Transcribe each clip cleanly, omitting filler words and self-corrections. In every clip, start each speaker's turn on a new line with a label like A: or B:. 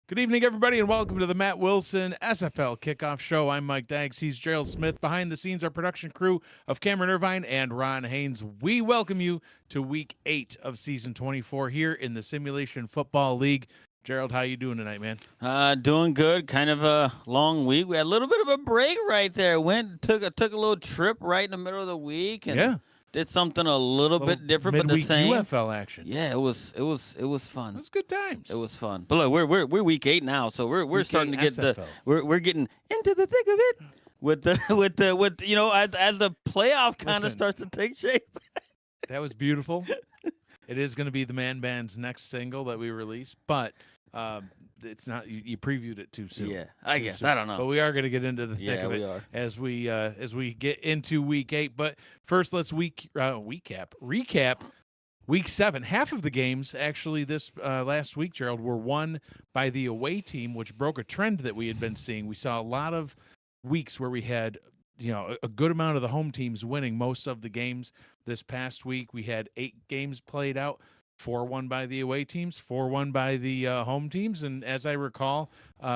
A: Good evening, everybody, and welcome to the Matt Willson SFL Kickoff Show. I'm Mike Daggs. He's Gerald Smith. Behind the scenes, our production crew of Cameron Irvine and Ron Haynes. We welcome you to Week 8 of Season 24 here in the Simulation Football League. Gerald, how you doing tonight, man?
B: Doing good. Kind of a long week. We had a little bit of a break right there. Took a little trip right in the middle of the week and did something a little bit different, but the
A: midweek
B: same.
A: UFL action.
B: Yeah, it was fun.
A: It was good times.
B: It was fun. But look, we're week 8 now, so we're starting to get
A: SFL.
B: we're getting into the thick of it with as the playoff kind of starts to take shape.
A: That was beautiful. It is going to be the Man Band's next single that we release, but it's not. You previewed it too soon.
B: Yeah, I guess. I don't know.
A: But we are going to get into the thick of it as we get into Week 8. But first, let's recap Week 7. Half of the games actually this last week, Gerald, were won by the away team, which broke a trend that we had been seeing. We saw a lot of weeks where we had a good amount of the home teams winning most of the games. This past week, we had 8 games played out, 4 won by the away teams, 4 won by the home teams. And as I recall,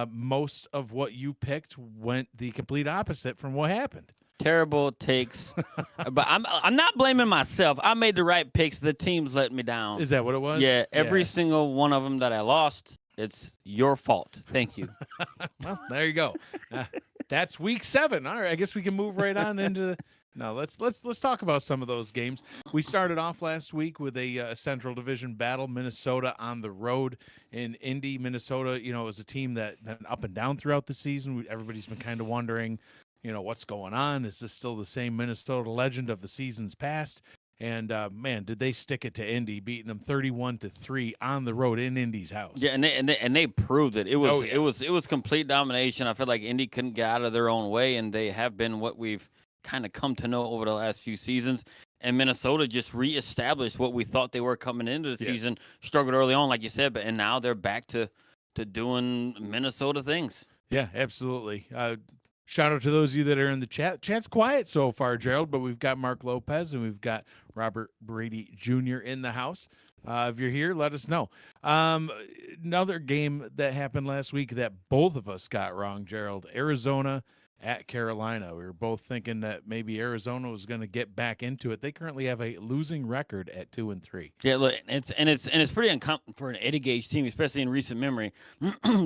A: most of what you picked went the complete opposite from what happened.
B: Terrible takes, but I'm not blaming myself. I made the right picks. The team's let me down.
A: Is that what it was?
B: Yeah, every single one of them that I lost. It's your fault. Thank you.
A: Well, there you go. That's Week 7. All right, I guess we can move right on into. No, let's talk about some of those games. We started off last week with a Central Division battle, Minnesota on the road in Indy. Minnesota, is a team that been up and down throughout the season. Everybody's been kind of wondering, what's going on? Is this still the same Minnesota legend of the seasons past? And man, did they stick it to Indy, beating them 31-3 on the road in Indy's house?
B: Yeah, and they proved it. It was complete domination. I feel like Indy couldn't get out of their own way, and they have been what we've kind of come to know over the last few seasons. And Minnesota just reestablished what we thought they were coming into the season. Struggled early on, like you said, and now they're back to doing Minnesota things.
A: Yeah, absolutely. Shout out to those of you that are in the chat. Chat's quiet so far, Gerald, but we've got Mark Lopez and we've got Robert Brady Jr. in the house. If you're here, let us know. Another game that happened last week that both of us got wrong, Gerald. Arizona at Carolina. We were both thinking that maybe Arizona was going to get back into it. They currently have a losing record at 2-3.
B: Yeah, look, it's pretty uncommon for an Eddie Gage team, especially in recent memory,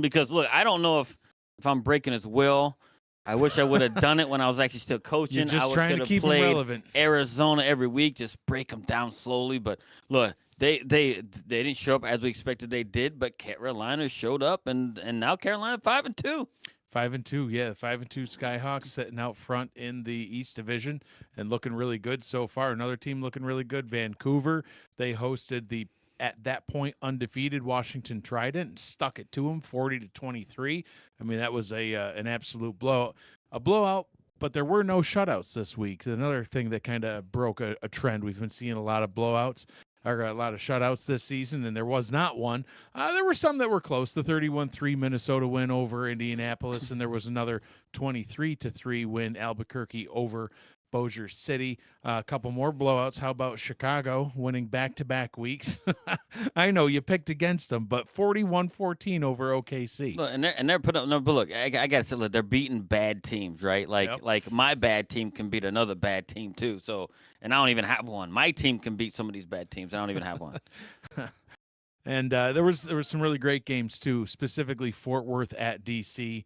B: because look, I don't know if I'm breaking his will. I wish I would have done it when I was actually still coaching.
A: You're just trying to keep
B: played
A: them relevant.
B: Arizona every week, just break them down slowly. But look, they didn't show up as we expected they did, but Carolina showed up, and now Carolina 5-2.
A: 5-2, yeah, 5-2 Skyhawks sitting out front in the East Division and looking really good so far. Another team looking really good, Vancouver. They hosted the at that point undefeated Washington Trident and stuck it to them 40-23. I mean, that was an absolute blowout. But there were no shutouts this week. Another thing that kind of broke a trend. We've been seeing a lot of blowouts or a lot of shutouts this season, and there was not one. There were some that were close. The 31-3 Minnesota win over Indianapolis, and there was another 23-3 win Albuquerque over Bossier City. A couple more blowouts. How about Chicago winning back-to-back weeks? I know you picked against them, but 41-14 over OKC.
B: Look, and they're put up. No, but look, I gotta say, look, they're beating bad teams, right? Like my bad team can beat another bad team too. So, and I don't even have one. My team can beat some of these bad teams. I don't even have one.
A: And there was some really great games too, specifically Fort Worth at DC.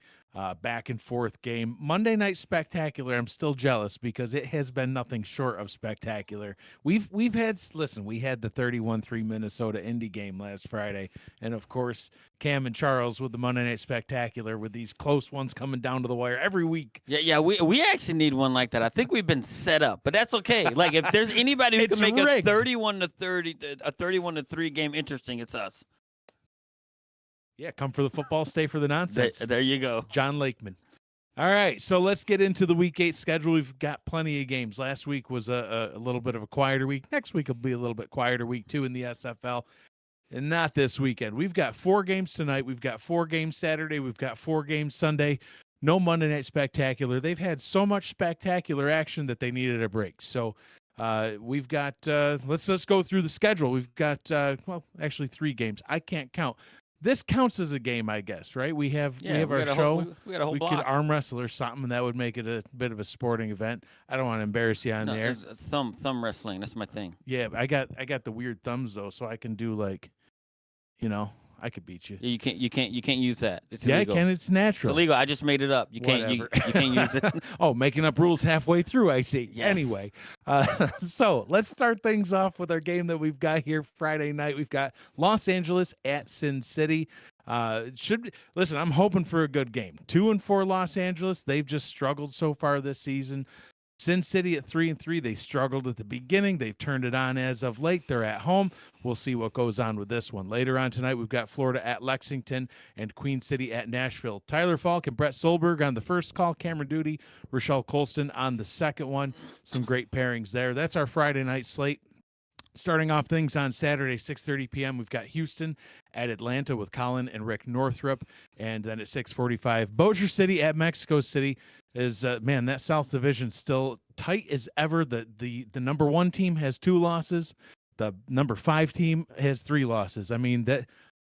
A: Back and forth game. Monday Night Spectacular, I'm still jealous because it has been nothing short of spectacular. We had the 31-3 Minnesota Indy game last Friday, and of course Cam and Charles with the Monday Night Spectacular with these close ones coming down to the wire every week.
B: Yeah, we actually need one like that. I think we've been set up, but that's okay. Like if there's anybody who can make
A: rigged.
B: a 31-3 game interesting, it's us.
A: Yeah, come for the football, stay for the nonsense.
B: There you go.
A: John Lakeman. All right, so let's get into the Week 8 schedule. We've got plenty of games. Last week was a little bit of a quieter week. Next week will be a little bit quieter week, too, in the SFL. And not this weekend. We've got 4 games tonight. We've got 4 games Saturday. We've got 4 games Sunday. No Monday Night Spectacular. They've had so much spectacular action that they needed a break. So we've got let's go through the schedule. We've got, actually 3 games. I can't count. this counts as a game, I guess, right? We have our show.
B: We got a whole
A: We
B: block.
A: could arm wrestle or something, and that would make it a bit of a sporting event. I don't want to embarrass you on
B: No,
A: there.
B: it's thumb wrestling. That's my thing.
A: Yeah, I got the weird thumbs though, so I can do like, I could beat you.
B: You can't use that. It's
A: Yeah,
B: illegal.
A: I can. It's natural.
B: It's illegal. I just made it up. You can't use it.
A: Oh, making up rules halfway through, I see.
B: Yes.
A: Anyway, so let's start things off with our game that we've got here Friday night. We've got Los Angeles at Sin City. Listen, I'm hoping for a good game. 2-4 Los Angeles. They've just struggled so far this season. Sin City at 3-3. They struggled at the beginning. They've turned it on as of late. They're at home. We'll see what goes on with this one. Later on tonight, we've got Florida at Lexington and Queen City at Nashville. Tyler Falk and Brett Solberg on the first call. Cameron Duty, Rochelle Colston on the second one. Some great pairings there. That's our Friday night slate. Starting off things on Saturday, 6:30 p.m., we've got Houston at Atlanta with Colin and Rick Northrup. And then at 6:45, Bossier City at Mexico City. Is that South Division still tight as ever. The number 1 team has 2 losses. The number 5 team has 3 losses. I mean, that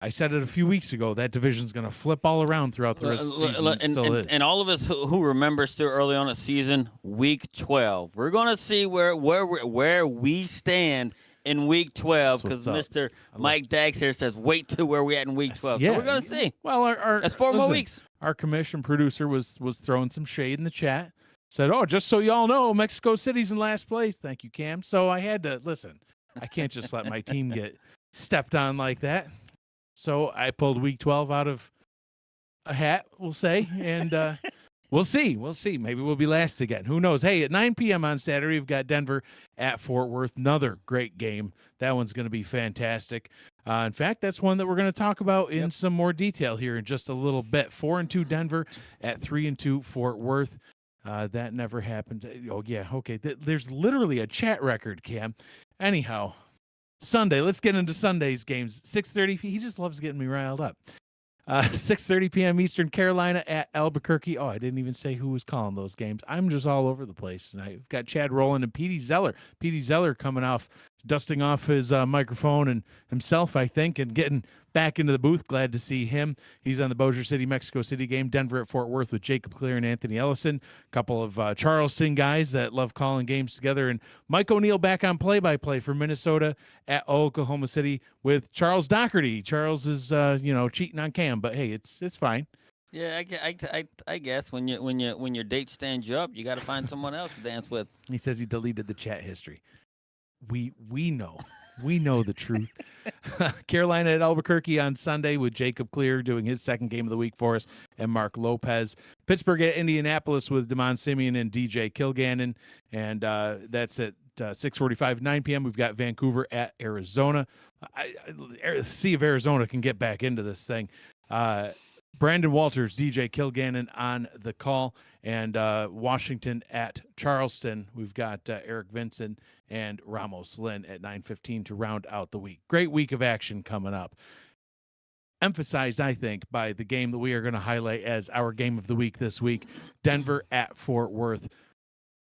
A: I said it a few weeks ago. That division's going to flip all around throughout the rest of the season. It still is.
B: And all of us who remember still early on the season, week 12, we're going to see where we stand in week 12, because Mr. Mike Dax here says, wait till where we at in week 12.
A: Yeah.
B: So we're going to see.
A: Well,
B: that's 4 more weeks.
A: Our commission producer was throwing some shade in the chat. Said, "Oh, just so y'all know, Mexico City's in last place." Thank you, Cam. So I had to listen. I can't just let my team get stepped on like that. So I pulled week 12 out of a hat, we'll say, and we'll see. We'll see. Maybe we'll be last again. Who knows? Hey, at 9 p.m. on Saturday, we've got Denver at Fort Worth. Another great game. That one's going to be fantastic. In fact, that's one that we're going to talk about in some more detail here in just a little bit. 4-2 Denver at 3-2 Fort Worth. That never happened. Oh, yeah. Okay. There's literally a chat record, Cam. Anyhow, Sunday. Let's get into Sunday's games. 6:30. He just loves getting me riled up. 6:30 p.m. Eastern Carolina at Albuquerque. Oh, I didn't even say who was calling those games. I'm just all over the place tonight. We've got Chad Rowland and Petey Zeller. Petey Zeller coming off, dusting off his microphone and himself, I think, and getting back into the booth. Glad to see him. He's on the Bossier City, Mexico City game. Denver at Fort Worth with Jacob Clear and Anthony Ellison. A couple of Charleston guys that love calling games together. And Mike O'Neill back on play-by-play for Minnesota at Oklahoma City with Charles Doherty. Charles is, cheating on Cam, but hey, it's fine.
B: Yeah, I guess when your date stands you up, you got to find someone else to dance with.
A: He says he deleted the chat history. We know. We know the truth. Carolina at Albuquerque on Sunday with Jacob Clear doing his second game of the week for us and Mark Lopez. Pittsburgh at Indianapolis with Damon Simeon and DJ Kilgannon. And that's at 6:45, 9 p.m. We've got Vancouver at Arizona. See if Arizona can get back into this thing. Brandon Walters, DJ Kilgannon on the call, and Washington at Charleston. We've got Eric Vincent and Ramos Lynn at 9:15 to round out the week. Great week of action coming up. Emphasized, I think, by the game that we are going to highlight as our game of the week this week, Denver at Fort Worth.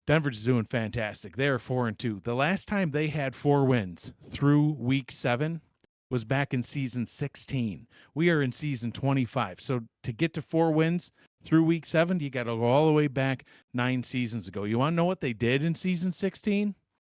A: Denver's doing fantastic. They are 4-2. The last time they had 4 wins through week 7 was back in season 16. We are in season 25. So to get to 4 wins through week 7, you got to go all the way back 9 seasons ago. You want to know what they did in season 16?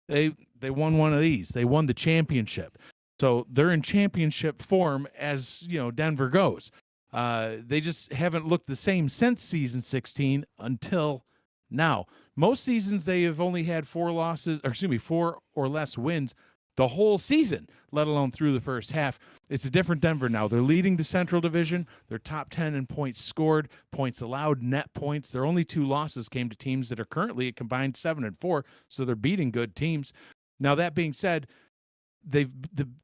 A: They won one of these. They won the championship. So they're in championship form as, Denver goes. They just haven't looked the same since season 16 until now. Most seasons they have only had 4 or less wins the whole season, let alone through the first half. It's a different Denver now. They're leading the Central Division. They're top 10 in points scored, points allowed, net points. Their only 2 losses came to teams that are currently a combined 7-4, so they're beating good teams. Now, that being said, the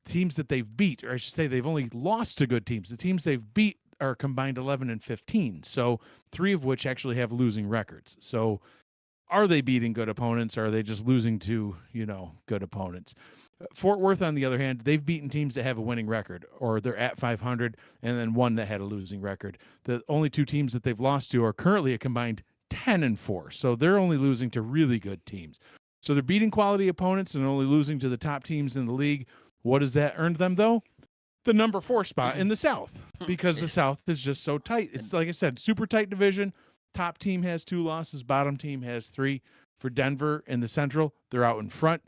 A: teams that they've beat, or I should say they've only lost to good teams. The teams they've beat are combined 11-15, so 3 of which actually have losing records. So are they beating good opponents, or are they just losing to, good opponents? Fort Worth, on the other hand, they've beaten teams that have a winning record, or they're at 500, and then one that had a losing record. The only 2 teams that they've lost to are currently a combined 10-4, so they're only losing to really good teams. So they're beating quality opponents and only losing to the top teams in the league. What has that earned them, though? the number 4 spot in the South because the South is just so tight. It's like I said, super tight division. Top team has 2 losses, bottom team has 3. For Denver in the Central, they're out in front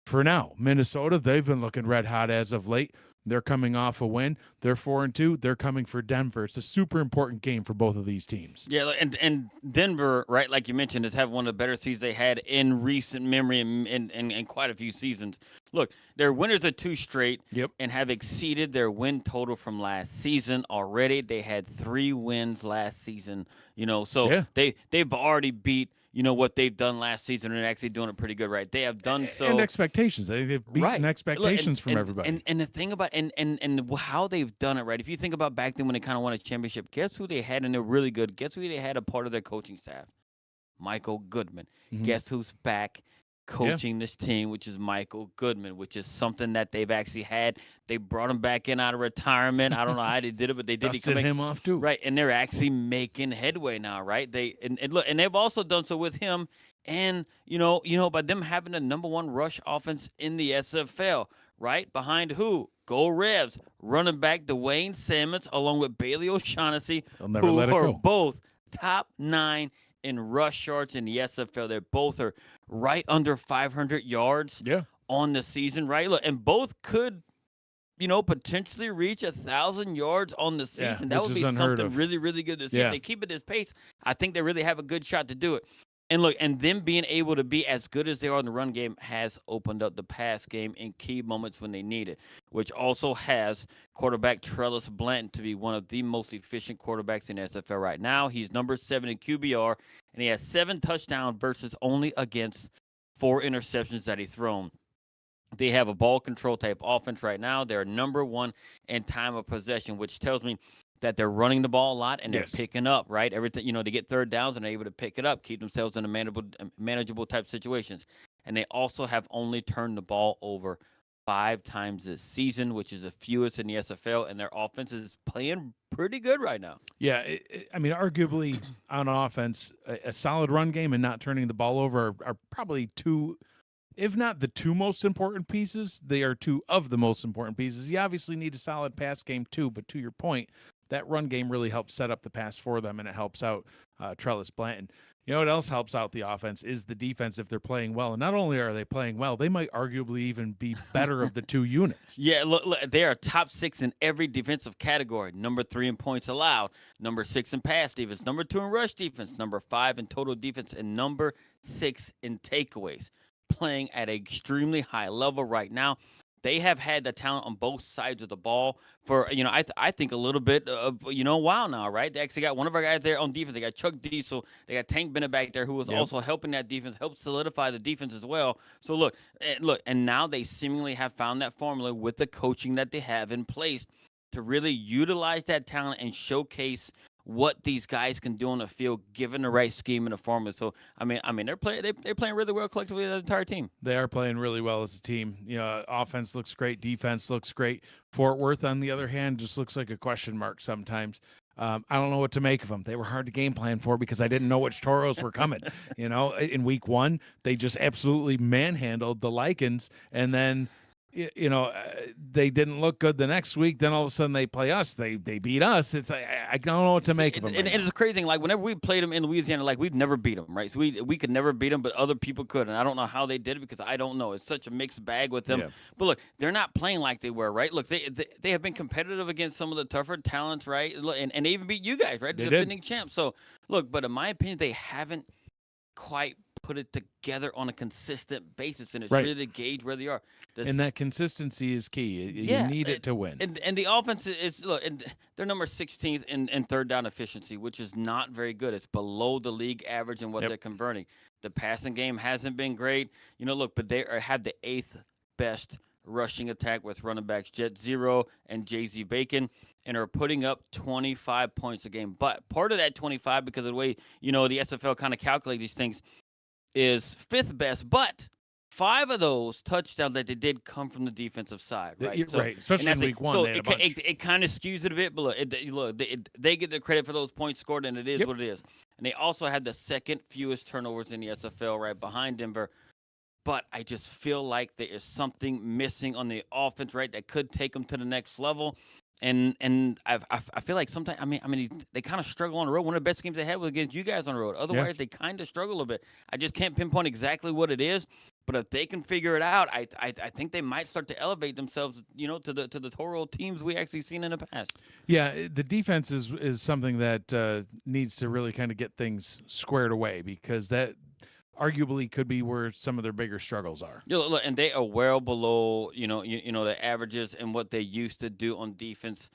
A: for now. Minnesota, they've been looking red hot as of late. They're coming off a win. They're 4-2. They're coming for Denver. It's a super important game for both of these teams.
B: Yeah, and Denver, right, like you mentioned, is having one of the better seasons they had in recent memory in quite a few seasons. Look, they're winners of 2 straight and have exceeded their win total from last season already. They had 3 wins last season, so they've already beat what they've done last season and actually doing it pretty good, right? They have done so.
A: And expectations. They've beaten expectations from everybody.
B: And the thing about and how they've done it, right? If you think about back then when they kind of won a championship, guess who they had and they're really good? Guess who they had a part of their coaching staff? Michael Goodman.
A: Mm-hmm.
B: Guess who's back coaching this team, which is Michael Goodman, which is something that they've actually had. They brought him back in out of retirement. I don't know how they did it, but they did.
A: Dusted him off too,
B: right? And they're actually making headway now, right? Look, and they've also done so with him, and by them having the number 1 rush offense in the SFL, right? Behind who? Go Revs, running back Dwayne Simmons, along with Bailey O'Shaughnessy, who are both top 9 in rush yards in the SFL. They both are right under 500 yards on the season, right? Look, and both could, potentially reach 1,000 yards on the season. That would be something really, really good to see. If they keep it this pace, I think they really have a good shot to do it. And look, and them being able to be as good as they are in the run game has opened up the pass game in key moments when they need it, which also has quarterback Trellis Blanton to be one of the most efficient quarterbacks in the SFL right now. He's number 7 in QBR, and he has 7 touchdowns versus only against 4 interceptions that he's thrown. They have a ball control type offense right now. They're number 1 in time of possession, which tells me that they're running the ball a lot and they're picking up, right? Everything, they get third downs and they're able to pick it up, keep themselves in a manageable type situations. And they also have only turned the ball over 5 times this season, which is the fewest in the SFL, and their offense is playing pretty good right now.
A: Yeah, arguably on offense, a solid run game and not turning the ball over are probably 2, if not the 2 most important pieces. They are 2 of the most important pieces. You obviously need a solid pass game too, but to your point, that run game really helps set up the pass for them, and it helps out Trellis Blanton. You know what else helps out the offense is the defense if they're playing well. And not only are they playing well, they might arguably even be better of the 2 units.
B: Yeah, look, they are top 6 in every defensive category. Number 3 in points allowed, number 6 in pass defense, number 2 in rush defense, number 5 in total defense, and number 6 in takeaways. Playing at an extremely high level right now. They have had the talent on both sides of the ball for, I think a little bit of, a while now, right? They actually got one of our guys there on defense. They got Chuck Diesel. They got Tank Bennett back there who was also helping that defense, helped solidify the defense as well. So, look, and now they seemingly have found that formula with the coaching that they have in place to really utilize that talent and showcase what these guys can do on the field, given the right scheme and the formula. So, I mean, they're playing really well collectively as an entire team.
A: They are playing really well as a team. Offense looks great, defense looks great. Fort Worth, on the other hand, just looks like a question mark sometimes. I don't know what to make of them. They were hard to game plan for because I didn't know which Toros were coming. In week 1, they just absolutely manhandled the Lycans, and then they didn't look good the next week. Then all of a sudden they play us. They beat us. It's I don't know what to make of them.
B: And it's a crazy thing. Like whenever we played them in Louisiana, like we've never beat them, right? So we could never beat them, but other people could. And I don't know how they did it because I don't know. It's such a mixed bag with them. Yeah. But look, they're not playing like they were, right? Look, they have been competitive against some of the tougher talents, right? And they even beat you guys, right? The defending champs. So look, but in my opinion, they haven't quite put it together on a consistent basis, and it's really to gauge where they are.
A: And that consistency is key. You need it to win.
B: And the offense is and they're number 16th in third down efficiency, which is not very good. It's below the league average in what they're converting. The passing game hasn't been great. But they have the 8th best rushing attack with running backs Jet Zero and Jay-Z Bacon, and are putting up 25 points a game. But part of that 25, because of the way, the SFL kind of calculate these things, is 5th best, but 5 of those touchdowns that they did come from the defensive side, right?
A: Right, especially in week 1.
B: So
A: they had a bunch.
B: It kind of skews it a bit, but they get the credit for those points scored, and it is what it is. And they also had the 2nd fewest turnovers in the SFL, right behind Denver. but I just feel like there is something missing on the offense, right? That could take them to the next level. I feel like sometimes they kind of struggle on the road. One of the best games they had was against you guys on the road.
A: Yeah.
B: Otherwise, they kind of struggle a bit. I just can't pinpoint exactly what it is. But if they can figure it out, I think they might start to elevate themselves, to the Toro teams we actually seen in the past.
A: Yeah, the defense is something that needs to really kind of get things squared away, because that arguably could be where some of their bigger struggles are.
B: Look, and they are well below, the averages and what they used to do on defense,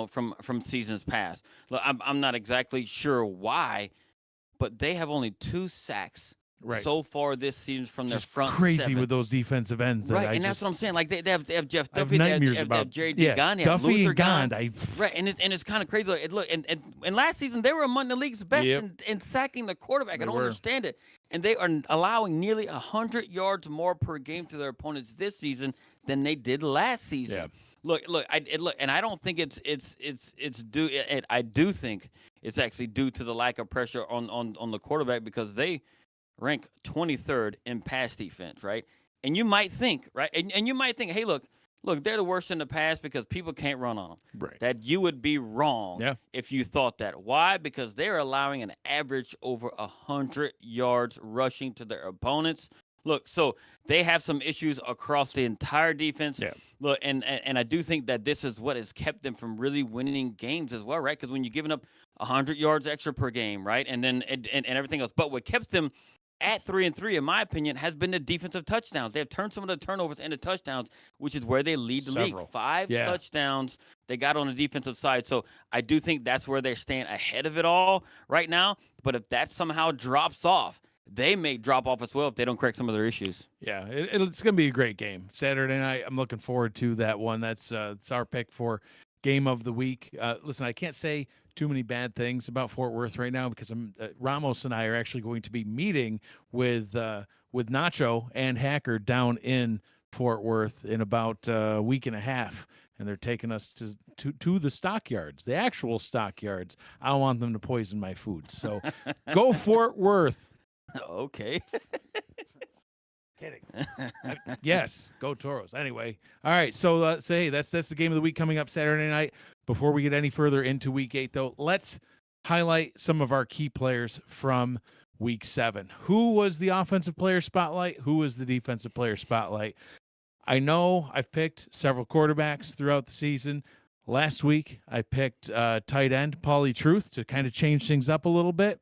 B: from seasons past. Look, I'm not exactly sure why, but they have only 2 sacks
A: Right.
B: so far this season from their
A: Just
B: front
A: crazy
B: 7.
A: with those defensive ends. That
B: Right, and that's what I'm saying. Like they have Jeff
A: I have
B: Duffy, they
A: nightmares
B: have
A: about
B: J.D. Gahn, they have
A: Duffy
B: Luther
A: and Gond.
B: Right, and it's kind of crazy. Look, and last season they were among the league's best in sacking the quarterback.
A: They
B: I don't
A: were.
B: understand it. And they are allowing nearly 100 yards more per game to their opponents this season than they did last season.
A: Yeah.
B: Look, and I don't think it's due. I do think it's actually due to the lack of pressure on the quarterback, because they rank 23rd in pass defense, right? And you might think, right? And you might think, hey, look, they're the worst in the pass because people can't run on them.
A: Right.
B: That you would be wrong if you thought that. Why? Because they're allowing an average over 100 yards rushing to their opponents. Look, so they have some issues across the entire defense.
A: Yeah.
B: Look, and I do think that this is what has kept them from really winning games as well, right? Because when you're giving up 100 yards extra per game, right, and then and everything else, but what kept them at 3-3, in my opinion, has been the defensive touchdowns. They have turned some of the turnovers into touchdowns, which is where they lead the league. 5 touchdowns they got on the defensive side. So I do think that's where they're staying ahead of it all right now. But if that somehow drops off, they may drop off as well if they don't correct some of their issues.
A: Yeah, it's going to be a great game Saturday night. I'm looking forward to that one. That's it's our pick for game of the week. Listen, I can't say too many bad things about Fort Worth right now, because Ramos and I are actually going to be meeting with Nacho and Hacker down in Fort Worth in about a week and a half, and they're taking us to the stockyards, the actual stockyards. I don't want them to poison my food, so go Fort Worth.
B: Okay.
A: Kidding. Yes, go Toros. Anyway, all right. So hey, that's the game of the week coming up Saturday night. Before we get any further into Week 8, though, let's highlight some of our key players from Week 7. Who was the offensive player spotlight? Who was the defensive player spotlight? I know I've picked several quarterbacks throughout the season. Last week, I picked tight end Paulie Truth to kind of change things up a little bit.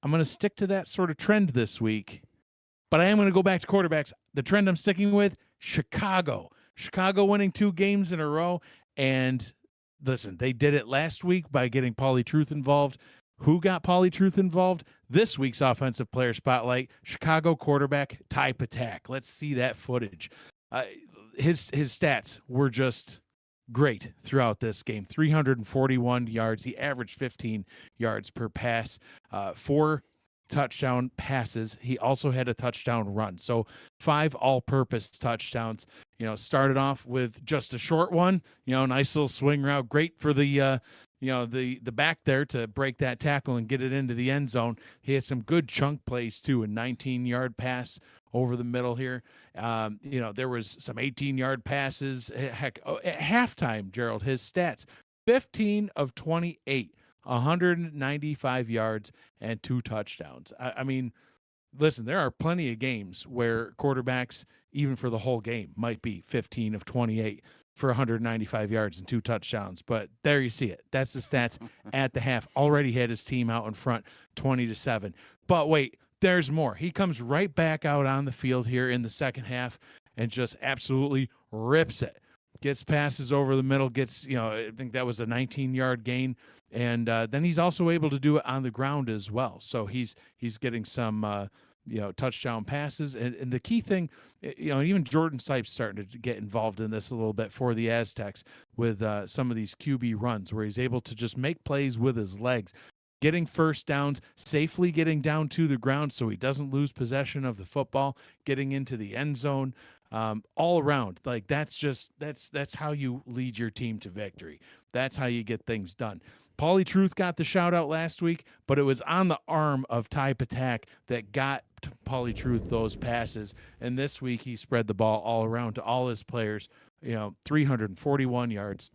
A: I'm going to stick to that sort of trend this week, but I am going to go back to quarterbacks. The trend I'm sticking with, Chicago. Chicago winning 2 games in a row. And listen, they did it last week by getting Paulie Truth involved. Who got Paulie Truth involved? This week's offensive player spotlight, Chicago quarterback Ty Patak. Let's see that footage. His stats were just great throughout this game. 341 yards. He averaged 15 yards per pass, 4 touchdown passes. He also had a touchdown run. So 5 all-purpose touchdowns. Started off with just a short one, nice little swing route. Great for the back there to break that tackle and get it into the end zone. He had some good chunk plays too, a 19-yard pass over the middle here. There was some 18-yard passes. Heck, at halftime, Gerald, his stats, 15 of 28, 195 yards and 2 touchdowns. I mean, listen, there are plenty of games where quarterbacks, even for the whole game, might be 15 of 28 for 195 yards and 2 touchdowns. But there you see it. That's the stats at the half. Already had his team out in front 20-7. But wait, there's more. He comes right back out on the field here in the second half and just absolutely rips it. Gets passes over the middle, gets, I think that was a 19-yard gain. And then he's also able to do it on the ground as well. So he's getting some, touchdown passes. And the key thing, even Jordan Sipes starting to get involved in this a little bit for the Aztecs with some of these QB runs where he's able to just make plays with his legs, getting first downs, safely getting down to the ground so he doesn't lose possession of the football, getting into the end zone. All around, like that's how you lead your team to victory. That's how you get things done. Paulie Truth got the shout out last week, but it was on the arm of Ty Patak that got helped Pauly Truth those passes. And this week he spread the ball all around to all his players. 341 yards,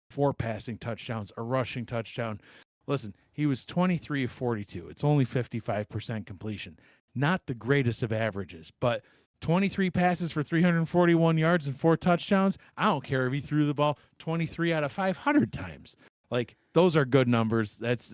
A: 4 passing touchdowns, a rushing touchdown. Listen, he was 23 of 42. It's only 55% completion. Not the greatest of averages, but 23 passes for 341 yards and 4 touchdowns. I don't care if he threw the ball 23 out of 500 times. Like, those are good numbers. That's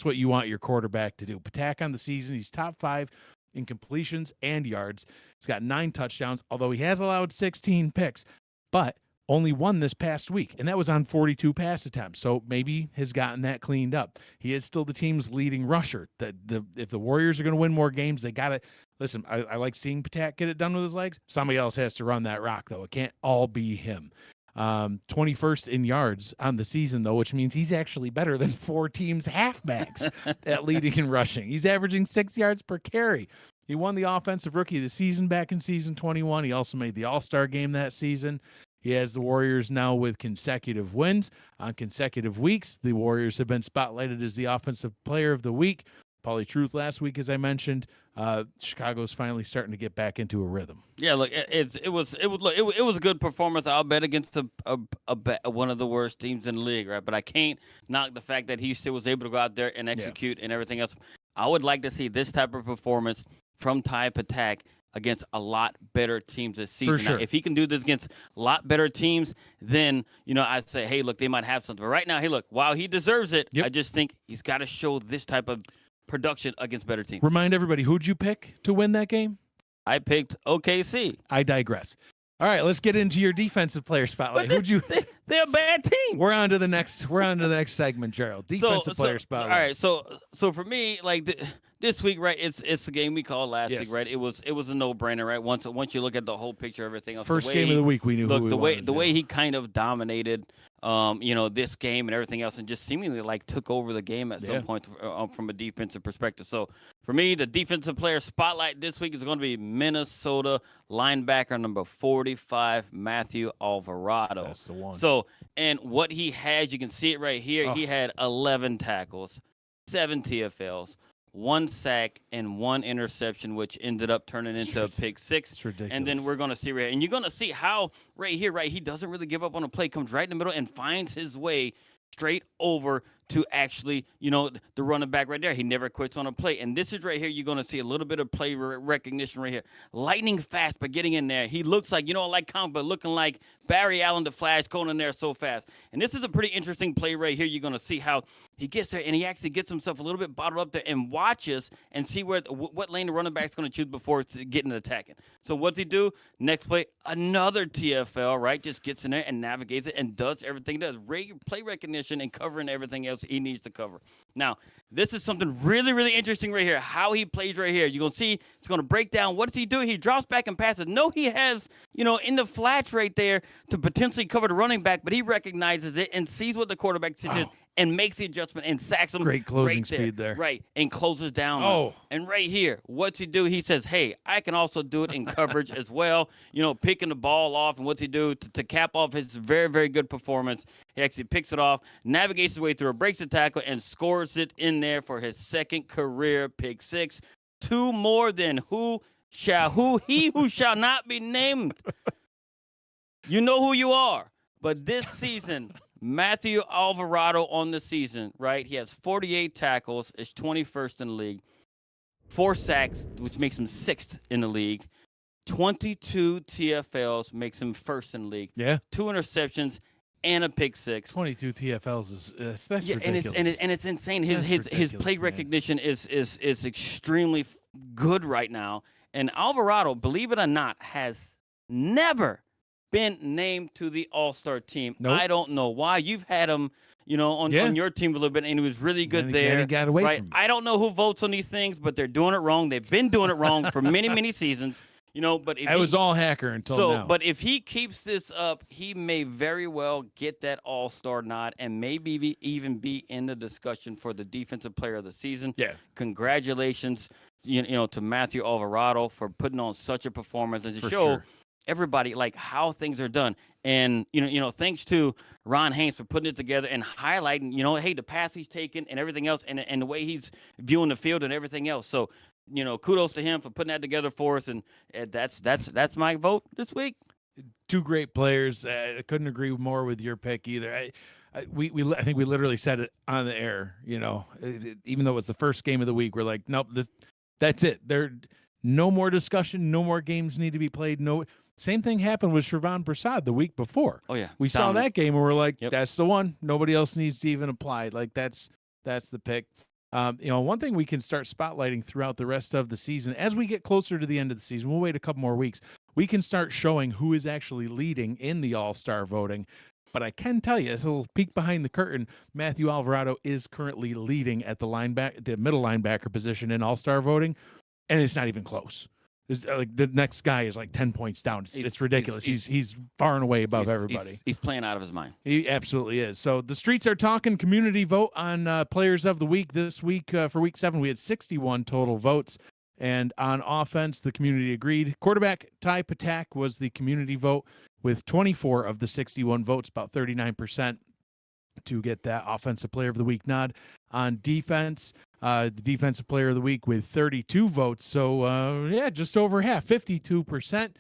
A: what you want your quarterback to do. Patak on the season, he's top 5 in completions and yards. He's got 9 touchdowns, although he has allowed 16 picks, but only 1 this past week, and that was on 42 pass attempts. So maybe has gotten that cleaned up. He is still the team's leading rusher. If the Warriors are going to win more games, they got to listen. I like seeing Patak get it done with his legs. Somebody else has to run that rock, though. It can't all be him. 21st in yards on the season, though, which means he's actually better than 4 teams' halfbacks at leading and rushing. He's averaging 6 yards per carry. He won the Offensive Rookie of the Season back in season 21. He also made the All-Star game that season. He has the Warriors now with consecutive wins on consecutive weeks. The Warriors have been spotlighted as the Offensive Player of the Week. Pauly Truth last week, as I mentioned. Chicago's finally starting to get back into a rhythm.
B: Yeah, look, it was a good performance. I'll bet against one of the worst teams in the league, right? But I can't knock the fact that he still was able to go out there and execute and everything else. I would like to see this type of performance from Ty Patak against a lot better teams this season.
A: For sure.
B: Now, if he can do this against a lot better teams, then, I'd say, hey, look, they might have something. But right now, hey, look, while he deserves it, I just think he's got to show this type of production against better teams.
A: Remind everybody, who'd you pick to win that game?
B: I picked OKC.
A: I digress. All right, let's get into your defensive player spotlight.
B: They're a bad team.
A: We're on to the next segment, Gerald. Defensive player spotlight.
B: All right, so for me, like this week, right? It's the game we called last week, right? It was a no-brainer, right? Once you look at the whole picture, everything else.
A: First game of the week, we knew.
B: Look, the way he kind of dominated, this game and everything else, and just seemingly like took over the game at some point from a defensive perspective. So for me, the defensive player spotlight this week is going to be Minnesota linebacker number 45, Matthew Alvarado.
A: That's the one.
B: So, and what he has, you can see it right here. He had 11 tackles, 7 TFLs, 1 sack, and 1 interception, which ended up turning into a pick 6.
A: It's ridiculous.
B: And then we're going to see and you're going to see how right here, right, he doesn't really give up on a play, comes right in the middle and finds his way straight over to actually, the running back right there. He never quits on a play. And this is right here, you're going to see a little bit of play recognition right here. Lightning fast, but getting in there. He looks like, like comic, but looking like Barry Allen, the Flash, going in there so fast. And this is a pretty interesting play right here. You're going to see how he gets there, and he actually gets himself a little bit bottled up there and watches and see what lane the running back's going to choose before it's getting attacking. So what's he do? Next play, another TFL, right? Just gets in there and navigates it and does everything he does. Play recognition and covering everything else he needs to cover. Now, this is something really, really interesting right here. How he plays right here. You're going to see it's going to break down. What does he do? He drops back and passes. No, he has, in the flats right there to potentially cover the running back, but he recognizes it and sees what the quarterback did and makes the adjustment and sacks him.
A: Great closing speed there.
B: Right, and closes down. And right here, what's he do? He says, hey, I can also do it in coverage as well. Picking the ball off, and what's he do? To cap off his very, very good performance, he actually picks it off, navigates his way through, breaks the tackle, and scores it in there for his second career pick 6. 2 more than he who shall not be named. You know who you are. But this season, Matthew Alvarado on the season, right? He has 48 tackles, is 21st in the league, 4 sacks, which makes him 6th in the league, 22 TFLs makes him 1st in the league, 2 interceptions, and a pick 6.
A: 22 TFLs that's ridiculous.
B: And it's insane. His play recognition is extremely good right now. And Alvarado, believe it or not, has never been named to the All-Star team. Nope. I don't know why. You've had him, on your team a little bit, and he was really good there.
A: He got away from
B: I don't know who votes on these things, but they're doing it wrong. They've been doing it wrong for many, many seasons. But if
A: it was all Hacker until now.
B: But if he keeps this up, he may very well get that All-Star nod and maybe even be in the discussion for the Defensive Player of the Season.
A: Yeah.
B: Congratulations, to Matthew Alvarado for putting on such a performance and to show everybody like how things are done. And thanks to Ron Haynes for putting it together and highlighting, hey, the pass he's taking and everything else, and the way he's viewing the field and everything else. So kudos to him for putting that together for us, and that's my vote this week.
A: Two great players. I couldn't agree more with your pick either. I think we literally said it on the air. Even though it was the first game of the week, we're like, nope, that's it. There, no more discussion. No more games need to be played. No, same thing happened with Shervan Prasad the week before.
B: Oh yeah,
A: we saw that game and we're like,
B: yep.
A: That's the one. Nobody else needs to even apply. Like that's the pick. One thing we can start spotlighting throughout the rest of the season as we get closer to the end of the season. We'll wait a couple more weeks. We can start showing who is actually leading in the All-Star voting. But I can tell you, as a little peek behind the curtain, Matthew Alvarado is currently leading at the middle linebacker position in All-Star voting, and it's not even close. Like the next guy is like 10 points down. It's ridiculous. He's far and away above everybody.
B: He's playing out of his mind.
A: He absolutely is. So the streets are talking. Community vote on players of the week this week. For week 7, we had 61 total votes. And on offense, the community agreed. Quarterback Ty Patak was the community vote with 24 of the 61 votes, about 39%, to get that offensive player of the week nod. On defense, the defensive player of the week with 32 votes. So, just over half, 52%,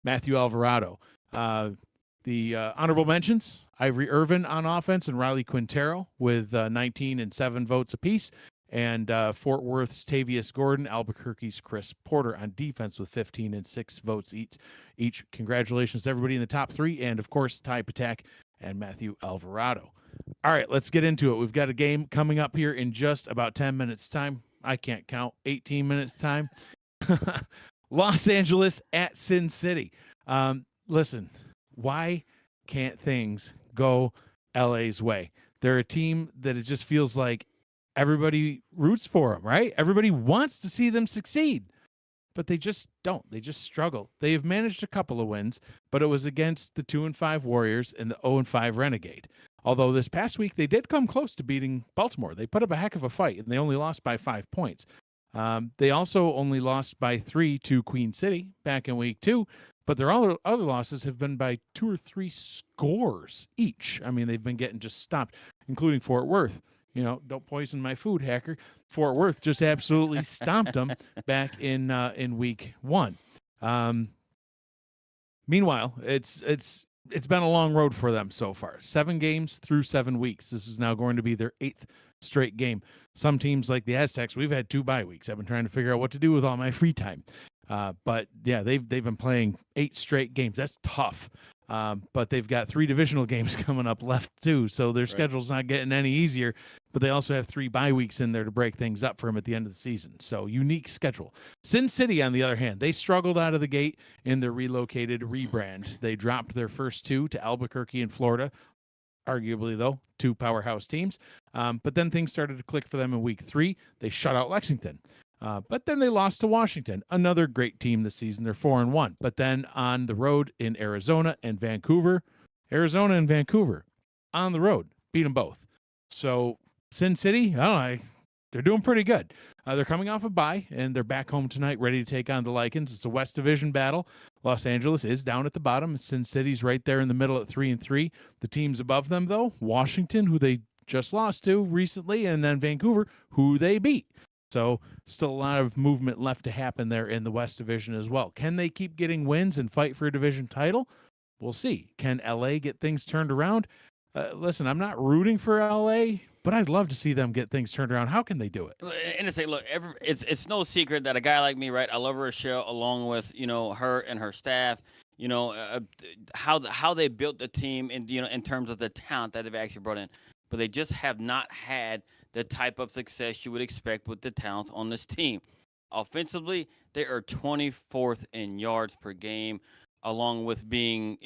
A: Matthew Alvarado. The honorable mentions, Ivory Irvin on offense and Riley Quintero with 19 and 7 votes apiece. And Fort Worth's Tavius Gordon, Albuquerque's Chris Porter on defense with 15 and 6 votes each. Congratulations to everybody in the top 3, and, of course, Ty Patak and Matthew Alvarado. All right, let's get into it. We've got a game coming up here in just about 10 minutes' time. I can't count. 18 minutes' time. Los Angeles at Sin City. Listen, why can't things go LA's way? They're a team that it just feels like everybody roots for them, right? Everybody wants to see them succeed, but they just don't. They just struggle. They have managed a couple of wins, but it was against the 2-5 Warriors and the 0-5 Renegade. Although this past week they did come close to beating Baltimore. They put up a heck of a fight, and they only lost by 5 points. They also only lost by 3 to Queen City back in week 2, but their other losses have been by 2 or 3 scores each. I mean, they've been getting just stopped, including Fort Worth. Don't poison my food, hacker. Fort Worth just absolutely stomped them back in week 1. Meanwhile, it's been a long road for them so far. 7 games through 7 weeks. This is now going to be their 8th straight game. Some teams like the Aztecs, we've had 2 bye weeks. I've been trying to figure out what to do with all my free time. But yeah, they've been playing 8 straight games. That's tough. But they've got 3 divisional games coming up left too, so their schedule's not getting any easier. But they also have 3 bye weeks in there to break things up for them at the end of the season. So unique schedule. Sin City, on the other hand, they struggled out of the gate in their relocated rebrand. They dropped their first 2 to Albuquerque and Florida. Arguably, though, 2 powerhouse teams. But then things started to click for them in week 3. They shut out Lexington. But then they lost to Washington, another great team this season. They're 4-1. But then on the road in Arizona and Vancouver, on the road, beat them both. So Sin City, they're doing pretty good. They're coming off a bye, and they're back home tonight ready to take on the Lycans. It's a West Division battle. Los Angeles is down at the bottom. Sin City's right there in the middle at 3-3. The teams above them, though, Washington, who they just lost to recently, and then Vancouver, who they beat. So still a lot of movement left to happen there in the West Division as well. Can they keep getting wins and fight for a division title? We'll see. Can LA get things turned around? Listen, I'm not rooting for LA, but I'd love to see them get things turned around. How can they do it?
B: And to say, look, it's no secret that a guy like me, right? I love Rochelle, along with her and her staff. How they built the team, and in terms of the talent that they've actually brought in, but they just have not had the type of success you would expect with the talents on this team. Offensively, they are 24th in yards per game, along with being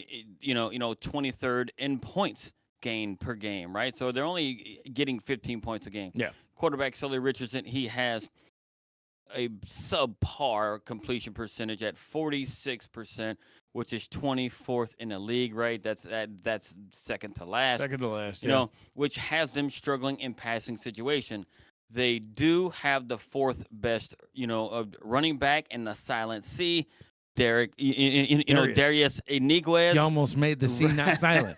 B: 23rd in points gained per game, right? So they're only getting 15 points a game.
A: Yeah.
B: Quarterback Sully Richardson, he has a subpar completion percentage at 46%, which is 24th in the league, right? That's second to last.
A: Second to last,
B: which has them struggling in passing situation. They do have the 4th best, running back in the silent C, Darius Iniguez.
A: He almost made the C not silent.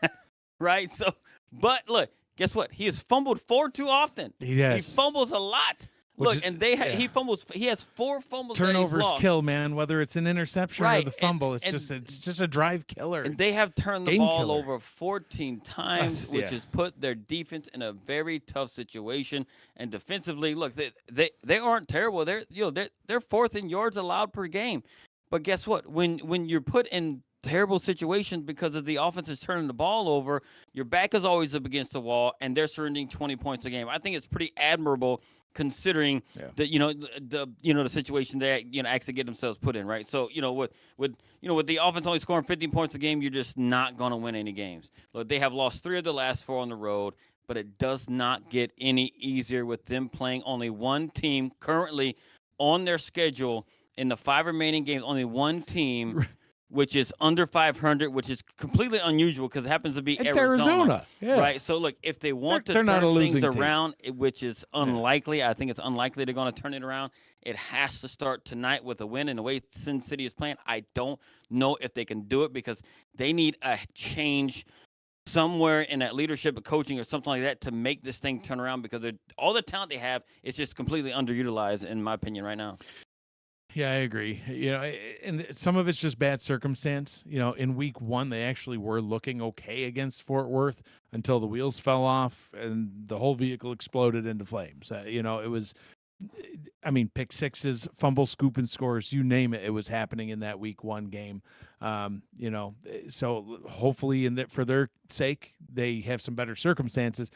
B: Right? So, but look, guess what? He has fumbled 4 too often.
A: He does.
B: He fumbles a lot. Look, and he fumbles. He has 4 fumbles that he's
A: turnovers
B: lost.
A: kill, man. Whether it's an interception or the fumble, it's just a drive killer.
B: And they have turned the ball over 14 times, which has put their defense in a very tough situation. And defensively, look, they aren't terrible. They're 4th in yards allowed per game. But guess what? When you're put in terrible situations because of the offense is turning the ball over, your back is always up against the wall, and they're surrendering 20 points a game. I think it's pretty admirable considering the situation they actually get themselves put in, right? So with the offense only scoring 15 points a game, you're just not going to win any games. Look, they have lost 3 of the last 4 on the road, but it does not get any easier with them playing only one team currently on their schedule. In the 5 remaining games, only one team, which is under 500, which is completely unusual because it happens to be Arizona. Right? So, look, if they want to turn things around, which is unlikely, I think it's unlikely they're going to turn it around, it has to start tonight with a win. And the way Sin City is playing, I don't know if they can do it because they need a change somewhere in that leadership of coaching or something like that to make this thing turn around because all the talent they have is just completely underutilized, in my opinion, right now.
A: Yeah, I agree. And some of it's just bad circumstance. In week 1, they actually were looking okay against Fort Worth until the wheels fell off and the whole vehicle exploded into flames. It was, pick sixes, fumble, scoop, and scores, you name it. It was happening in that week 1 game. So hopefully for their sake, they have some better circumstances.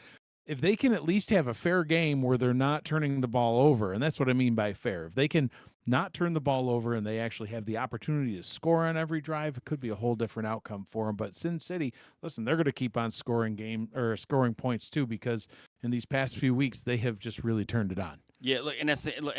A: If they can at least have a fair game where they're not turning the ball over, and that's what I mean by fair. If they can not turn the ball over and they actually have the opportunity to score on every drive, it could be a whole different outcome for them. But Sin City, listen, they're going to keep on scoring points too, because in these past few weeks, they have just really turned it on.
B: Yeah, look, and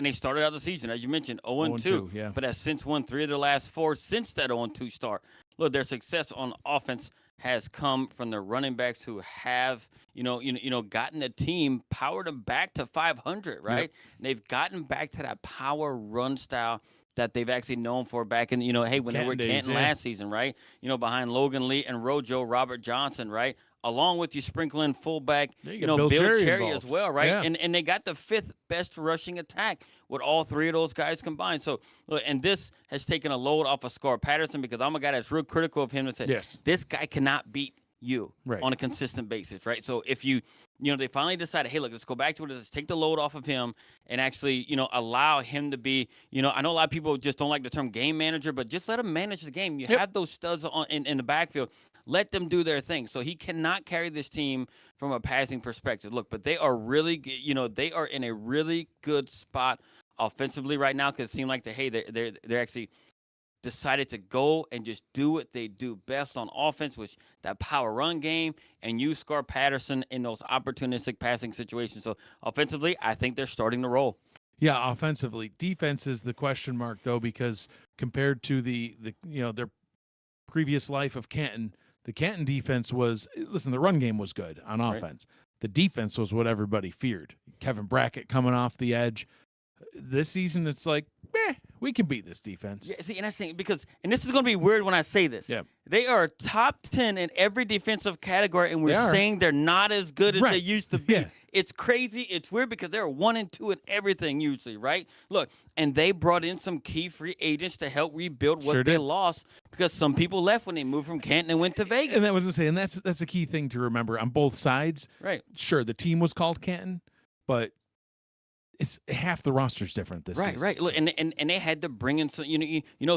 B: they started out the season, as you mentioned, 0-2.
A: Yeah.
B: But have since won 3 of their last 4 since that 0-2 start. Look, their success on offense has come from the running backs who have, gotten the team, powered them back to 500, right?
A: Yep.
B: They've gotten back to that power run style that they've actually known for back in, when they were Canton last season, right? Behind Logan Lee and Rojo, Robert Johnson, right? Along with you sprinkling fullback, Bill Cherry as well, right?
A: Yeah.
B: And they got the 5th best rushing attack with all 3 of those guys combined. So, and this has taken a load off of Scar Patterson because I'm a guy that's real critical of him and said, this guy cannot beat you on a consistent basis, right? So if they finally decided, hey, look, let's go back to it. Let's take the load off of him and actually, allow him to be, I know a lot of people just don't like the term game manager, but just let him manage the game. You have those studs in the backfield. Let them do their thing. So he cannot carry this team from a passing perspective. Look, but they are really, they are in a really good spot offensively right now because it seemed like they're actually decided to go and just do what they do best on offense, which that power run game, and use Scar Patterson in those opportunistic passing situations. So offensively, I think they're starting to roll.
A: Yeah, offensively. Defense is the question mark, though, because compared to their previous life of Canton, the Canton defense the run game was good on offense. Right. The defense was what everybody feared. Kevin Brackett coming off the edge. This season, it's like, we can beat this defense.
B: Yeah, see, and I think and this is going to be weird when I say this.
A: Yeah.
B: They are top 10 in every defensive category, and we're saying they're not as good as they used to be. Yeah. It's crazy. It's weird because they're 1 and 2 in everything usually, right? Look, and they brought in some key free agents to help rebuild what they lost because some people left when they moved from Canton and went to Vegas.
A: And that was to say, and that's a key thing to remember on both sides.
B: Right.
A: Sure, the team was called Canton, but it's half the roster's different this season.
B: Right. Look, and they had to bring in some,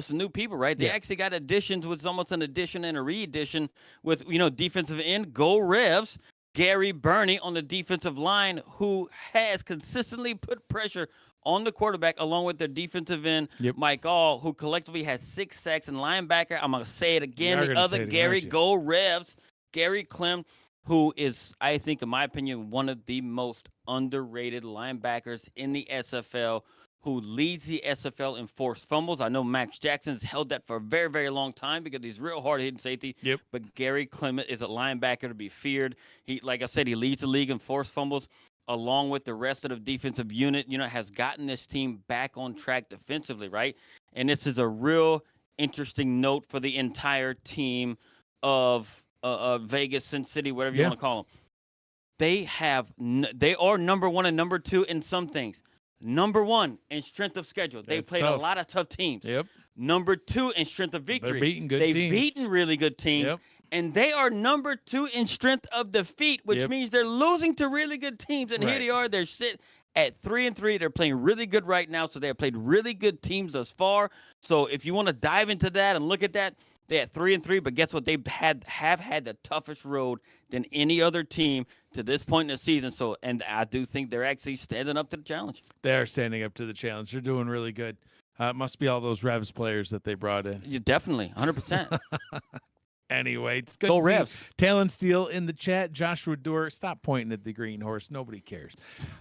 B: some new people, right? They actually got additions with almost an addition and a re-addition with, defensive end, Go Revs, Gary Burney on the defensive line, who has consistently put pressure on the quarterback, along with their defensive end, Mike All, who collectively has 6 sacks, and linebacker, I'm going to say it again, the other Gary Go Revs, Gary Clem, who is, I think, in my opinion, one of the most underrated linebackers in the SFL, who leads the SFL in forced fumbles. I know Max Jackson's held that for a very, very long time because he's real hard-hitting safety. But Gary Clement is a linebacker to be feared. He, like I said, he leads the league in forced fumbles, along with the rest of the defensive unit, has gotten this team back on track defensively, right? And this is a real interesting note for the entire team of Vegas, Sin City, whatever you want to call them. They are number 1 and number 2 in some things, Number 1 in strength of schedule. They
A: That's
B: played
A: tough.
B: a lot of tough teams.
A: Yep.
B: Number 2 in strength of victory.
A: They're beating good
B: They've
A: teams.
B: beaten really good teams.
A: Yep.
B: And they are number 2 in strength of defeat, which means they're losing to really good teams. And here they are. They're sit at 3-3. They're playing really good right now. So they have played really good teams thus far. So if you want to dive into that and look at that, they're at 3-3. But guess what? They have had the toughest road than any other team to this point in the season. So, and I do think they're actually standing up to the challenge.
A: They are standing up to the challenge. They're doing really good. It must be all those Revs players that they brought in.
B: Yeah, definitely, 100%.
A: Anyway, it's good
B: Go
A: to
B: Revs.
A: see Talon Steele in the chat. Joshua Doer, stop pointing at the green horse. Nobody cares.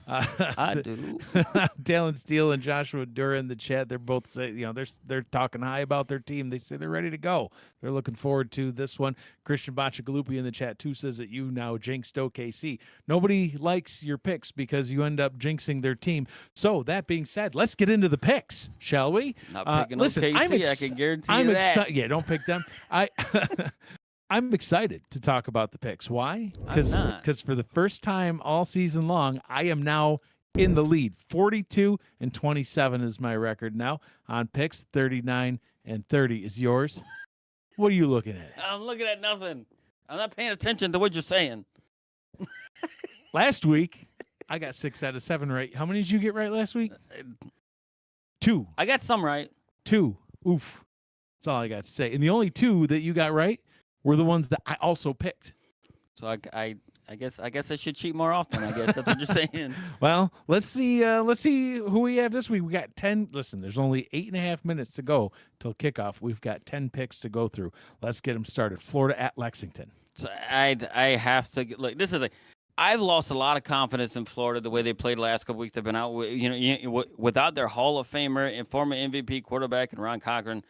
B: I do.
A: Talon Steele and Joshua Doer in the chat. They're both saying, they're talking high about their team. They say they're ready to go. They're looking forward to this one. Christian Bachagalupi in the chat too says that you now jinxed OKC. Nobody likes your picks because you end up jinxing their team. So that being said, let's get into the picks, shall we?
B: Not picking
A: listen,
B: OKC, I can guarantee you that.
A: Yeah, don't pick them. I'm excited to talk about the picks. Why? Because for the first time all season long, I am now in the lead. 42-27 is my record now on picks. 39-30 is yours. What are you looking at?
B: I'm looking at nothing. I'm not paying attention to what you're saying.
A: Last week, I got 6 out of 7 right. How many did you get right last week? 2.
B: I got some right.
A: 2. Oof. That's all I got to say. And the only 2 that you got right were the ones that I also picked.
B: So I guess I should cheat more often. I guess that's what you're saying.
A: Well, let's see who we have this week. We got 10. Listen, there's only 8.5 minutes to go till kickoff. We've got 10 picks to go through. Let's get them started. Florida at Lexington.
B: So I have to look. This is I've lost a lot of confidence in Florida the way they played the last couple weeks. They've been out, without their Hall of Famer and former MVP quarterback and Ron Cochran,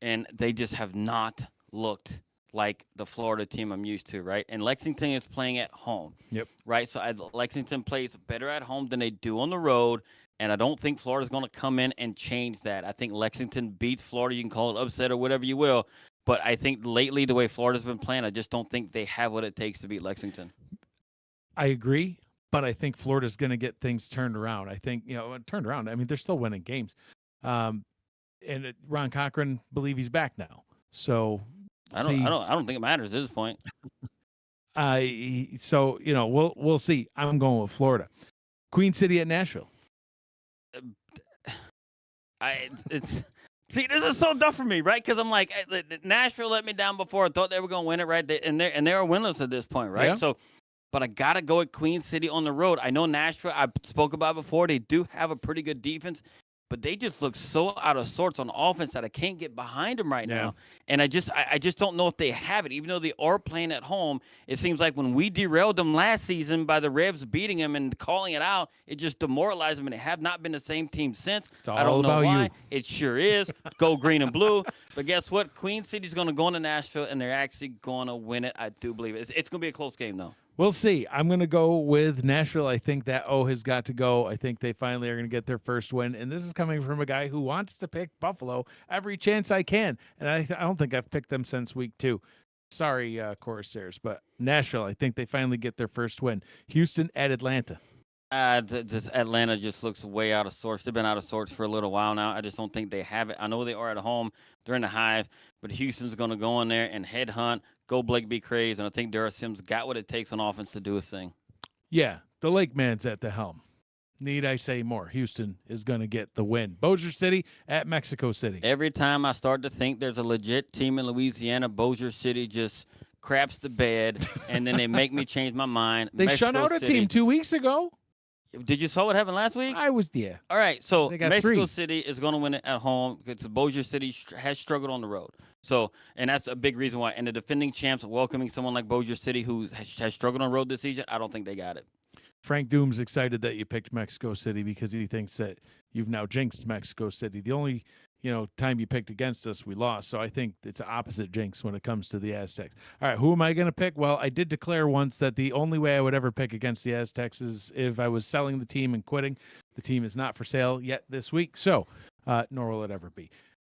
B: and they just have not looked like the Florida team I'm used to, right? And Lexington is playing at home.
A: Yep.
B: Right? So Lexington plays better at home than they do on the road, and I don't think Florida's going to come in and change that. I think Lexington beats Florida. You can call it upset or whatever you will, but I think lately the way Florida's been playing, I just don't think they have what it takes to beat Lexington.
A: I agree, but I think Florida's going to get things turned around. I think, turned around. I mean, they're still winning games. And Ron Cochran, believe he's back now. So
B: I don't think it matters at this point.
A: We'll see. I'm going with Florida. Queen City at Nashville.
B: See, this is so tough for me, right? Because I'm like, Nashville let me down before. I thought they were going to win it, right? And they are winless at this point, right?
A: Yeah.
B: So, but I gotta go at Queen City on the road. I know Nashville. I spoke about before. They do have a pretty good defense, but they just look so out of sorts on offense that I can't get behind them right now. And I just don't know if they have it. Even though they are playing at home, it seems like when we derailed them last season by the Revs beating them and calling it out, it just demoralized them, and they have not been the same team since. I don't know why. It sure is. Go green and blue. But guess what? Queen City's going to go into Nashville, and they're actually going to win it. I do believe it. It's going to be a close game, though.
A: We'll see. I'm going to go with Nashville. I think that has got to go. I think they finally are going to get their first win. And this is coming from a guy who wants to pick Buffalo every chance I can. And I don't think I've picked them since week 2. Sorry, Corsairs. But Nashville, I think they finally get their first win. Houston at Atlanta.
B: Atlanta just looks way out of sorts. They've been out of sorts for a little while now. I just don't think they have it. I know they are at home. They're in the Hive. But Houston's going to go in there and headhunt. Go Blake be crazy, and I think Dara Sims got what it takes on offense to do his thing.
A: Yeah, the Lake Man's at the helm. Need I say more? Houston is going to get the win. Bossier City at Mexico City.
B: Every time I start to think there's a legit team in Louisiana, Bossier City just craps the bed, and then they make me change my mind.
A: They shut out a team 2 weeks ago.
B: Did you saw what happened last week?
A: Yeah.
B: All right, so Mexico
A: 3.
B: City is going to win it at home because Bossier City has struggled on the road. So, and that's a big reason why. And the defending champs welcoming someone like Bossier City who has struggled on the road this season, I don't think they got it.
A: Frank Doom's excited that you picked Mexico City because he thinks that you've now jinxed Mexico City. The only time you picked against us, we lost. So I think it's an opposite jinx when it comes to the Aztecs. All right, who am I going to pick? Well, I did declare once that the only way I would ever pick against the Aztecs is if I was selling the team and quitting. The team is not for sale yet this week, so nor will it ever be.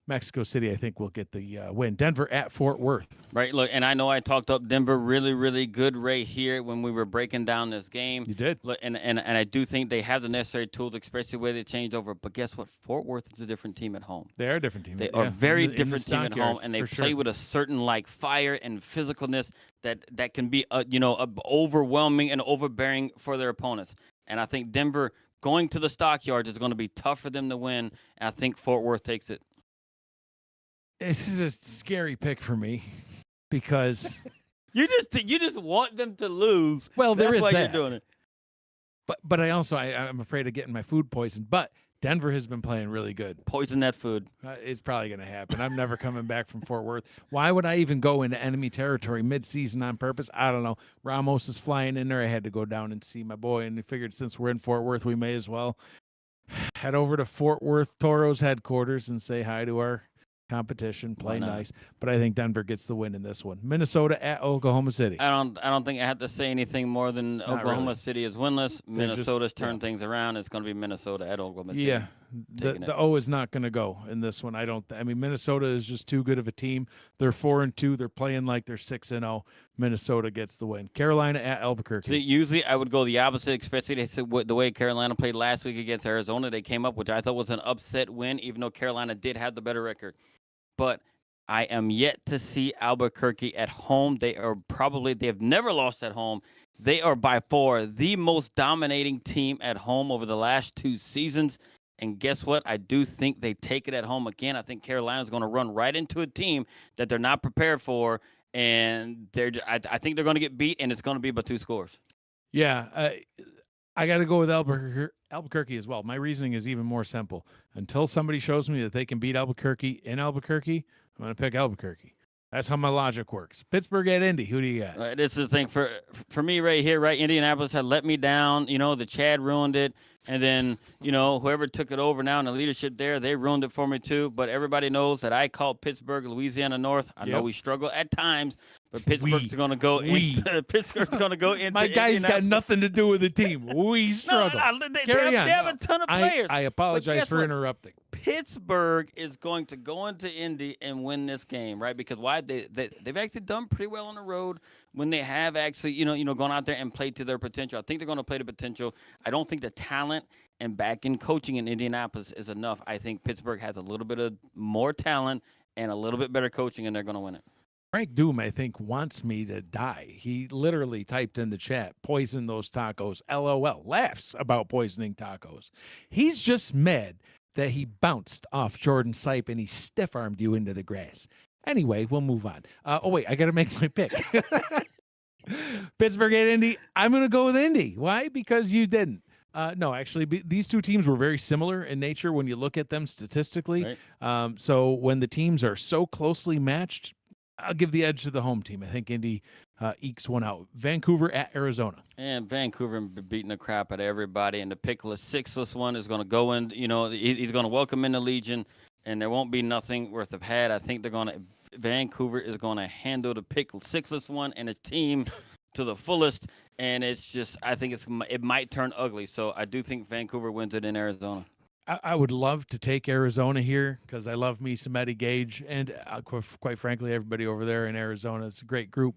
A: Mexico City, I think, will get the win. Denver at Fort Worth.
B: Right. Look, and I know I talked up Denver really, really good right here when we were breaking down this game.
A: You did.
B: Look, and I do think they have the necessary tools, especially the way they changed over. But guess what? Fort Worth is a different team at home.
A: They are a different team.
B: They are very different team at home,
A: Stockyards,
B: and they
A: for
B: play
A: sure.
B: with a certain like fire and physicalness that can be overwhelming and overbearing for their opponents. And I think Denver going to the Stockyards is going to be tough for them to win. And I think Fort Worth takes it.
A: This is a scary pick for me because
B: you just want them to lose.
A: Well, there is
B: why
A: that.
B: You're doing it.
A: But I'm afraid of getting my food poisoned. But Denver has been playing really good.
B: Poison that food.
A: It's probably going to happen. I'm never coming back from Fort Worth. Why would I even go into enemy territory mid-season on purpose? I don't know. Ramos is flying in there. I had to go down and see my boy, and I figured since we're in Fort Worth, we may as well head over to Fort Worth Toros headquarters and say hi to our competition, play nice. But I think Denver gets the win in this one. Minnesota at Oklahoma City.
B: I don't think I have to say anything more than
A: Not
B: Oklahoma
A: really.
B: City is winless. Minnesota's turned things around. It's going to be Minnesota at Oklahoma City.
A: Yeah, the O is not going to go in this one. I mean, Minnesota is just too good of a team. They're 4-2. They're playing like they're 6-0. Minnesota gets the win. Carolina at Albuquerque.
B: See, usually I would go the opposite, especially the way Carolina played last week against Arizona. They came up, which I thought was an upset win, even though Carolina did have the better record. But I am yet to see Albuquerque at home. They have never lost at home. They are by far the most dominating team at home over the last 2 seasons. And guess what? I do think they take it at home again. I think Carolina's going to run right into a team that they're not prepared for. And I think they're going to get beat, and it's going to be by 2 scores.
A: Yeah, I got to go with Albuquerque as well. My reasoning is even more simple. Until somebody shows me that they can beat Albuquerque in Albuquerque, I'm going to pick Albuquerque. That's how my logic works. Pittsburgh at Indy. Who do you got?
B: This is the thing for me right here, right? Indianapolis had let me down. The Chad ruined it. And then, whoever took it over now in the leadership there, they ruined it for me too. But everybody knows that I call Pittsburgh Louisiana North. I know we struggle at times, but Pittsburgh's going to go into Pittsburgh's going to go into
A: My guy's got nothing to do with the team. We struggle.
B: They have a ton of players.
A: I apologize for interrupting.
B: Pittsburgh is going to go into Indy and win this game, right? Because why? They've actually done pretty well on the road when they have actually, gone out there and played to their potential. I think they're going to play to potential. I don't think the talent and back in coaching in Indianapolis is enough. I think Pittsburgh has a little bit of more talent and a little bit better coaching, and they're going to win it.
A: Frank Doom, I think, wants me to die. He literally typed in the chat, poison those tacos, LOL, laughs about poisoning tacos. He's just mad that he bounced off Jordan Sipe and he stiff-armed you into the grass. Anyway, we'll move on. Wait, I got to make my pick. Pittsburgh at Indy. I'm going to go with Indy. Why? Because you didn't. No, actually, these two teams were very similar in nature when you look at them statistically.
B: Right.
A: So when the teams are so closely matched, I'll give the edge to the home team. I think Indy ekes one out. Vancouver at Arizona.
B: And Vancouver beating the crap out of everybody. And the pickless, sixless one is going to go in. He's going to welcome in the Legion, and there won't be nothing worth of had. I think Vancouver is going to handle the pickle sixless one and his team to the fullest. And it's just, I think it might turn ugly. So I do think Vancouver wins it in Arizona.
A: I would love to take Arizona here because I love me some Eddie Gage, and quite frankly, everybody over there in Arizona is a great group.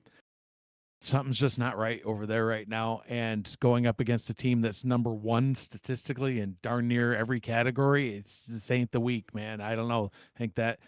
A: Something's just not right over there right now, and going up against a team that's number 1 statistically in darn near every category, this ain't the week, man. I don't know. I think that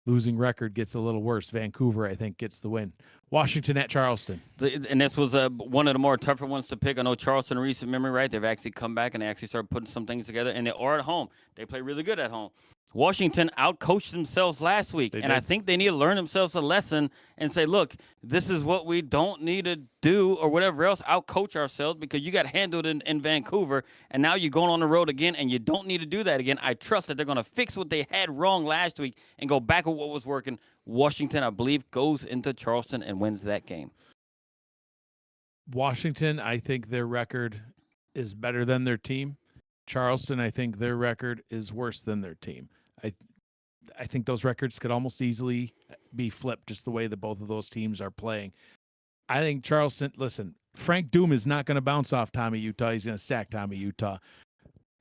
A: losing record gets a little worse. Vancouver, I think, gets the win. Washington at Charleston.
B: And this was one of the more tougher ones to pick. I know Charleston, in recent memory, right? They've actually come back and they actually started putting some things together, and they are at home. They play really good at home. Washington outcoached themselves last week, and I think they need to learn themselves a lesson and say, look, this is what we don't need to do or whatever else, outcoach ourselves because you got handled in Vancouver, and now you're going on the road again, and you don't need to do that again. I trust that they're going to fix what they had wrong last week and go back with what was working. Washington, I believe, goes into Charleston and wins that game.
A: Washington, I think their record is better than their team. Charleston, I think their record is worse than their team. I think those records could almost easily be flipped just the way that both of those teams are playing. I think Charleston, listen, Frank Doom is not going to bounce off Tommy Utah. He's going to sack Tommy Utah.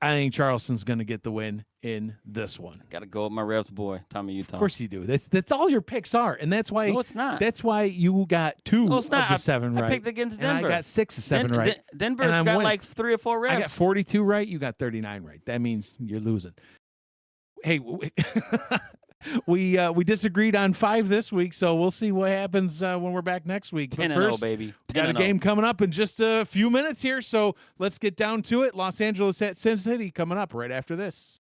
A: I think Charleston's going to get the win in this one.
B: Got to go with my Rebs boy, Tommy Utah.
A: Of course you do. That's all your picks are, and that's why.
B: No, it's not.
A: That's why you got 2 of the 7 right.
B: I picked against Denver.
A: And I got 6 of 7 right.
B: Denver's got winning. Like 3 or 4 Rebs.
A: I got 42 right. You got 39 right. That means you're losing. Hey, we disagreed on 5 this week, so we'll see what happens when we're back next week.
B: 10-0, baby.
A: Got a game coming up in just a few minutes here, so let's get down to it. Los Angeles at Sin City coming up right after this.